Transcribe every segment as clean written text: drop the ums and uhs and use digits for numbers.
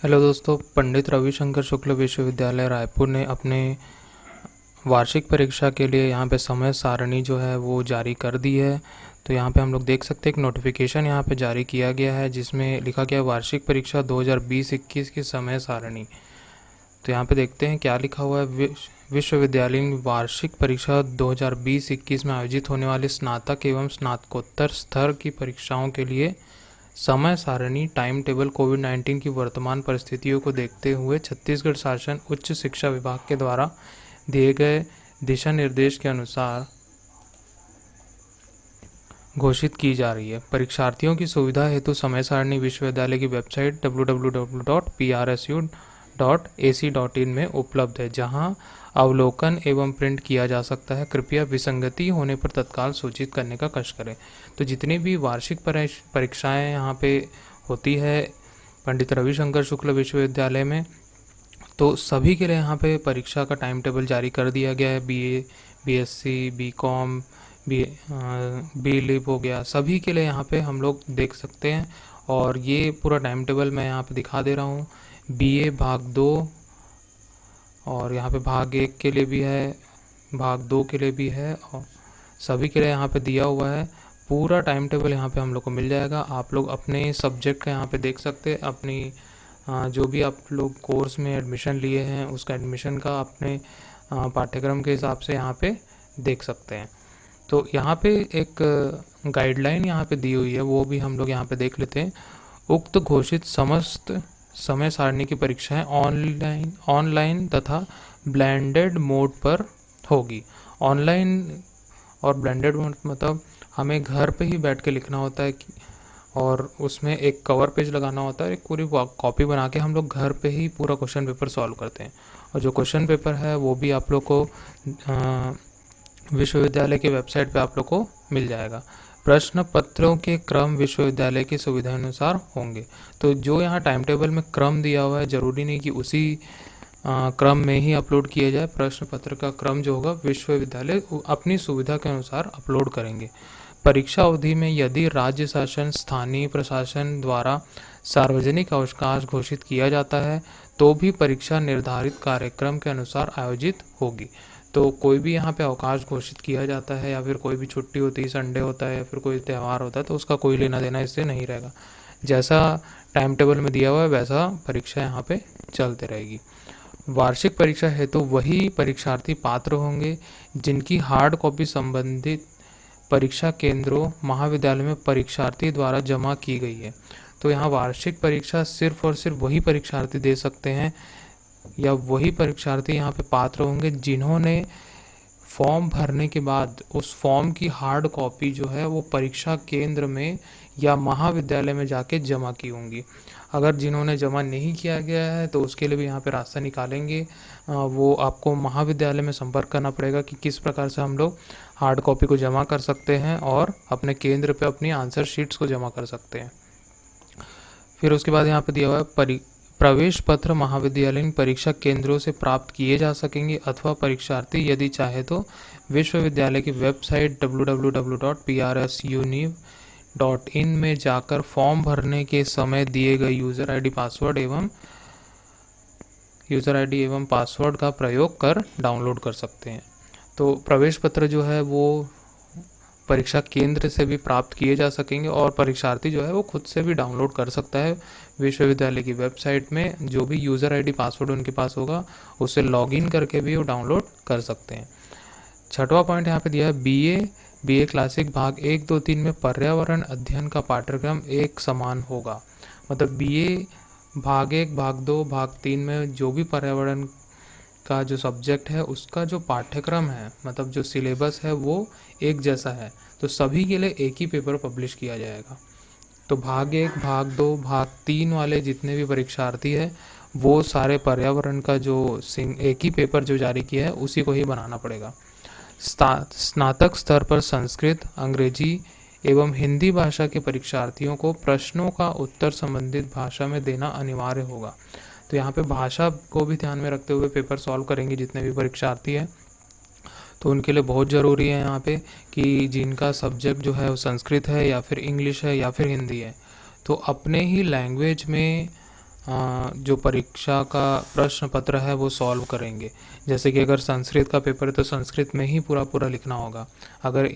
Hello दोस्तों, पंडित रविशंकर शुक्ल विश्वविद्यालय रायपुर ने अपने वार्षिक परीक्षा के लिए यहाँ पे समय सारणी जो है वो जारी कर दी है। तो यहाँ पे हम लोग देख सकते हैं एक नोटिफिकेशन यहाँ पे जारी किया गया है जिसमें लिखा गया है वार्षिक परीक्षा 2020-21 की समय सारणी। तो यहाँ पे देखते हैं क्या लिखा हुआ है। विश्वविद्यालय वार्षिक परीक्षा 2020-21 में आयोजित होने वाली स्नातक एवं स्नातकोत्तर स्तर की परीक्षाओं के लिए समय सारणी टाइम टेबल कोविड-19 की वर्तमान परिस्थितियों को देखते हुए छत्तीसगढ़ शासन उच्च शिक्षा विभाग के द्वारा दिए गए दिशा निर्देश के अनुसार घोषित की जा रही है। परीक्षार्थियों की सुविधा हेतु समय सारणी विश्वविद्यालय की वेबसाइट www.prsu.ac.in में उपलब्ध है, जहां अवलोकन एवं प्रिंट किया जा सकता है। कृपया विसंगति होने पर तत्काल सूचित करने का कष्ट करें। तो जितनी भी वार्षिक परीक्षाएं यहाँ पे होती है पंडित रविशंकर शुक्ल विश्वविद्यालय में, तो सभी के लिए यहाँ पे परीक्षा का टाइम टेबल जारी कर दिया गया है। BA, BSc, BCom, B lib हो गया, सभी के लिए यहाँ पे हम लोग देख सकते हैं। और ये पूरा टाइम टेबल मैं यहाँ पे दिखा दे रहा हूँ। बीए भाग 2 और यहाँ पे भाग 1 के लिए भी है, भाग 2 के लिए भी है, और सभी के लिए यहाँ पे दिया हुआ है। पूरा टाइम टेबल यहाँ पे हम लोग को मिल जाएगा। आप लोग अपने सब्जेक्ट का यहाँ पे देख सकते हैं, अपनी जो भी आप लोग कोर्स में एडमिशन लिए हैं उसका एडमिशन का अपने पाठ्यक्रम के हिसाब से यहाँ पे देख सकते हैं। तो यहाँ पे एक गाइडलाइन यहाँ पे दी हुई है, वो भी हम लोग यहाँ पे देख लेते हैं। उक्त घोषित समस्त समय सारणी की परीक्षाएं ऑनलाइन तथा ब्लेंडेड मोड पर होगी। ऑनलाइन और ब्लेंडेड मोड मतलब हमें घर पे ही बैठ के लिखना होता है और उसमें एक कवर पेज लगाना होता है। एक पूरी कॉपी बना के हम लोग घर पे ही पूरा क्वेश्चन पेपर सॉल्व करते हैं। और जो क्वेश्चन पेपर है वो भी आप लोग को विश्वविद्यालय की वेबसाइट पे आप लोग को मिल जाएगा। प्रश्न पत्रों के क्रम विश्वविद्यालय की सुविधा अनुसार होंगे। तो जो यहाँ टाइम टेबल में क्रम दिया हुआ है, जरूरी नहीं कि उसी क्रम में ही अपलोड किया जाए। प्रश्न पत्र का क्रम जो होगा विश्वविद्यालय अपनी सुविधा के अनुसार अपलोड करेंगे। परीक्षा अवधि में यदि राज्य शासन, स्थानीय प्रशासन द्वारा सार्वजनिक अवकाश घोषित किया जाता है तो भी परीक्षा निर्धारित कार्यक्रम के अनुसार आयोजित होगी। तो कोई भी यहाँ पे अवकाश घोषित किया जाता है या फिर कोई भी छुट्टी होती है, संडे होता है या फिर कोई त्यौहार होता है, तो उसका कोई लेना देना इससे नहीं रहेगा। जैसा टाइम टेबल में दिया हुआ है वैसा परीक्षा यहाँ पे चलते रहेगी। वार्षिक परीक्षा हेतु वही परीक्षार्थी पात्र होंगे जिनकी हार्ड कॉपी संबंधित परीक्षा केंद्रों महाविद्यालय में परीक्षार्थी द्वारा जमा की गई है। तो यहाँ वार्षिक परीक्षा सिर्फ और सिर्फ वही परीक्षार्थी दे सकते हैं या वही परीक्षार्थी यहाँ पे पात्र होंगे जिन्होंने फॉर्म भरने के बाद उस फॉर्म की हार्ड कॉपी जो है वो परीक्षा केंद्र में या महाविद्यालय में जाके जमा की होंगी। अगर जिन्होंने जमा नहीं किया गया है तो उसके लिए भी यहाँ पे रास्ता निकालेंगे। वो आपको महाविद्यालय में संपर्क करना पड़ेगा कि किस प्रकार से हम लोग हार्ड कॉपी को जमा कर सकते हैं और अपने केंद्र पे अपनी आंसर शीट्स को जमा कर सकते हैं। फिर उसके बाद यहाँ पे दिया हुआ है प्रवेश पत्र महाविद्यालयीन परीक्षा केंद्रों से प्राप्त किए जा सकेंगे अथवा परीक्षार्थी यदि चाहे तो विश्वविद्यालय की वेबसाइट www.prsu.in में जाकर फॉर्म भरने के समय दिए गए यूज़र आईडी एवं पासवर्ड का प्रयोग कर डाउनलोड कर सकते हैं। तो प्रवेश पत्र जो है वो परीक्षा केंद्र से भी प्राप्त किए जा सकेंगे और परीक्षार्थी जो है वो खुद से भी डाउनलोड कर सकता है। विश्वविद्यालय की वेबसाइट में जो भी यूज़र आईडी पासवर्ड उनके पास होगा उससे लॉगिन करके भी वो डाउनलोड कर सकते हैं। छठवां पॉइंट यहाँ पे दिया है बीए क्लासिक भाग 1, 2, 3 में पर्यावरण अध्ययन का पाठ्यक्रम एक समान होगा। मतलब बीए भाग 1, भाग 2, भाग 3 में जो भी पर्यावरण का जो सब्जेक्ट है उसका जो पाठ्यक्रम है, मतलब जो सिलेबस है वो एक जैसा है। तो सभी के लिए एक ही पेपर पब्लिश किया जाएगा। तो भाग 1, भाग 2, भाग 3 वाले जितने भी परीक्षार्थी हैं वो सारे पर्यावरण का जो एक ही पेपर जो जारी किया है उसी को ही बनाना पड़ेगा। स्नातक स्तर पर संस्कृत, अंग्रेजी एवं हिंदी भाषा के परीक्षार्थियों को प्रश्नों का उत्तर संबंधित भाषा में देना अनिवार्य होगा। तो यहाँ पे भाषा को भी ध्यान में रखते हुए पेपर सॉल्व करेंगे जितने भी परीक्षार्थी हैं। तो उनके लिए बहुत ज़रूरी है यहाँ पे कि जिनका सब्जेक्ट जो है वो संस्कृत है या फिर इंग्लिश है या फिर हिंदी है, तो अपने ही लैंग्वेज में जो परीक्षा का प्रश्न पत्र है वो सॉल्व करेंगे। जैसे कि अगर संस्कृत का पेपर है तो संस्कृत में ही पूरा पूरा लिखना होगा, अगर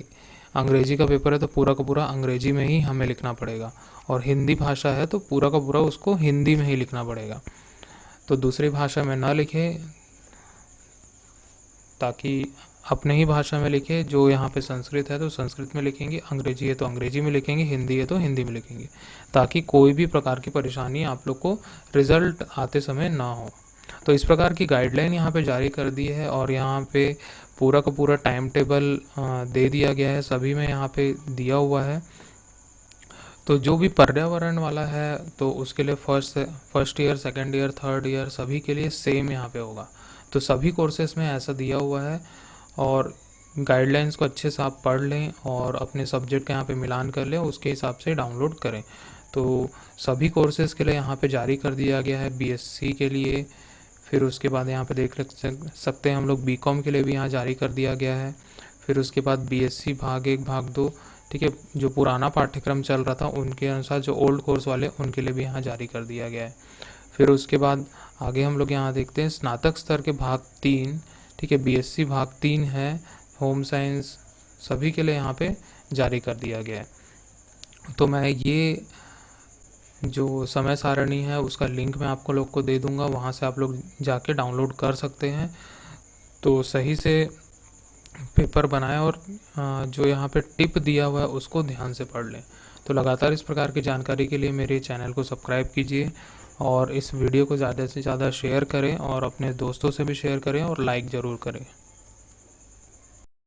अंग्रेजी का पेपर है तो पूरा का पूरा अंग्रेजी में ही हमें लिखना पड़ेगा, और हिंदी भाषा है तो पूरा का पूरा उसको हिंदी में ही लिखना पड़ेगा। तो दूसरी भाषा में ना लिखे, ताकि अपने ही भाषा में लिखे। जो यहाँ पे संस्कृत है तो संस्कृत में लिखेंगे, अंग्रेजी है तो अंग्रेजी में लिखेंगे, हिंदी है तो हिंदी में लिखेंगे, ताकि कोई भी प्रकार की परेशानी आप लोग को रिजल्ट आते समय ना हो। तो इस प्रकार की गाइडलाइन यहाँ पे जारी कर दी है, और यहाँ पे पूरा का पूरा टाइम टेबल दे दिया गया है, सभी में यहाँ पे दिया हुआ है। तो जो भी पर्यावरण वाला है तो उसके लिए first year, second year, third year सभी के लिए सेम यहाँ पे होगा। तो सभी कोर्सेज में ऐसा दिया हुआ है, और गाइडलाइंस को अच्छे से आप पढ़ लें और अपने सब्जेक्ट का यहाँ पे मिलान कर लें, उसके हिसाब से डाउनलोड करें। तो सभी कोर्सेज़ के लिए यहाँ पे जारी कर दिया गया है, बीएससी के लिए। फिर उसके बाद यहाँ पे देख सकते हैं हम लोग बीकॉम के लिए भी यहाँ जारी कर दिया गया है। फिर उसके बाद बीएससी भाग 1 भाग 2, ठीक है, जो पुराना पाठ्यक्रम चल रहा था उनके अनुसार जो ओल्ड कोर्स वाले उनके लिए भी यहाँ जारी कर दिया गया है। फिर उसके बाद आगे हम लोग यहाँ देखते हैं स्नातक स्तर के भाग 3, ठीक है, बीएससी भाग 3 है, होम साइंस सभी के लिए यहाँ पे जारी कर दिया गया है। तो मैं ये जो समय सारणी है उसका लिंक मैं आपको लोग को दे दूँगा, वहाँ से आप लोग जाके डाउनलोड कर सकते हैं। तो सही से पेपर बनाएं, और जो यहाँ पे टिप दिया हुआ है उसको ध्यान से पढ़ लें। तो लगातार इस प्रकार की जानकारी के लिए मेरे चैनल को सब्सक्राइब कीजिए, और इस वीडियो को ज़्यादा से ज़्यादा शेयर करें, और अपने दोस्तों से भी शेयर करें, और लाइक ज़रूर करें।